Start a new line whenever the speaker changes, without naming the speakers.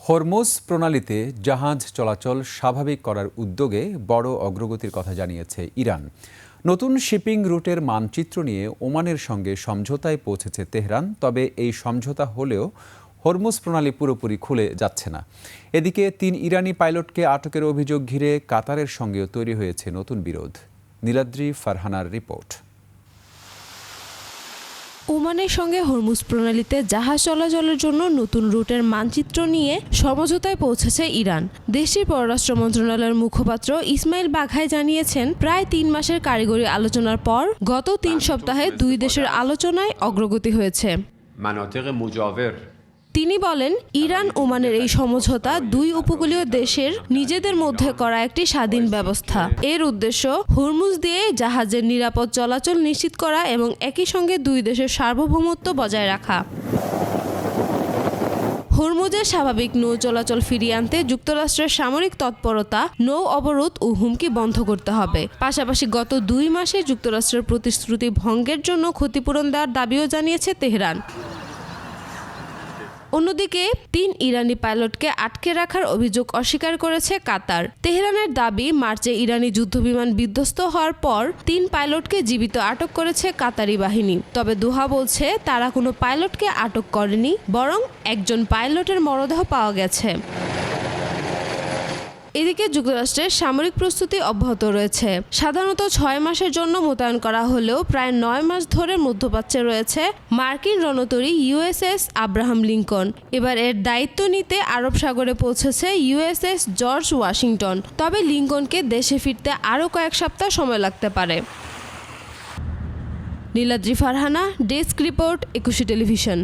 Hormuz প্রণালীতে জাহাজ চলাচল স্বাভাবিক করার উদ্যোগে বড় অগ্রগতির কথা জানিয়েছে ইরান। নতুন শিপিং রুটের মানচিত্র নিয়ে ওমানের সঙ্গে সমঝোতায় পৌঁছেছে তেহরান। তবে এই সমঝোতা হলেও হরমুজ প্রণালী পুরোপুরি খুলে যাচ্ছে না। এদিকে ৩ ইরানি পাইলটকে আটকের অভিযোগ ঘিরে কাতারের সঙ্গেও তৈরি হয়েছে নতুন বিরোধ। নীলাদ্রি ফারহানার রিপোর্ট।
ওমানের সঙ্গে হরমুজ প্রণালীতে জাহাজ চলাচলের জন্য নতুন রুটের মানচিত্র নিয়ে সমঝোতায় পৌঁছেছে ইরান। দেশটির পররাষ্ট্র মন্ত্রণালয়ের মুখপাত্র ইসমাইল বাঘাই জানিয়েছেন, প্রায় ৩ মাসের কারিগরি আলোচনার পর গত ৩ সপ্তাহে দুই দেশের আলোচনায় অগ্রগতি হয়েছে। তিনি বলেন, ইরান ওমানের এই সমঝোতা দুই উপকূলীয় দেশের নিজেদের মধ্যে করা একটি স্বাধীন ব্যবস্থা। এর উদ্দেশ্য হরমুজ দিয়ে জাহাজের নিরাপদ চলাচল নিশ্চিত করা এবং একই সঙ্গে দুই দেশের সার্বভৌমত্ব বজায় রাখা। হরমুজের স্বাভাবিক নৌ চলাচল ফিরিয়ে আনতে যুক্তরাষ্ট্রের সামরিক তৎপরতা, নৌ অবরোধ ও হুমকি বন্ধ করতে হবে। পাশাপাশি গত 2 মাসে যুক্তরাষ্ট্রের প্রতিশ্রুতি ভঙ্গের জন্য ক্ষতিপূরণ দেওয়ার দাবিও জানিয়েছে তেহরান। অন্যদিকে ৩ ইরানি পাইলটকে আটকে রাখার অভিযোগ অস্বীকার করেছে কাতার। তেহরানের দাবি, মার্চে ইরানি যুদ্ধবিমান বিধ্বস্ত হওয়ার পর ৩ পাইলটকে জীবিত আটক করেছে কাতারি বাহিনী। তবে দোহা বলছে তারা কোনো পাইলটকে আটক করেনি, বরং একজন পাইলটের মরদেহ পাওয়া গেছে। এদিকে যুক্তরাষ্ট্রের সামরিক প্রস্তুতি অব্যাহত রয়েছে। সাধারণত 6 মাসের জন্য মোতায়েন করা হলেও প্রায় 9 মাস ধরে মধ্যপ্রাচ্যে রয়েছে মার্কিন রণতরী ইউএসএস আব্রাহাম লিঙ্কন। এবার এর দায়িত্ব নিতে আরব সাগরে পৌঁছেছে ইউএসএস জর্জ ওয়াশিংটন। তবে লিঙ্কনকে দেশে ফিরতে আরও কয়েক সপ্তাহ সময় লাগতে পারে। Niladri Farhana, desk report, 21 television.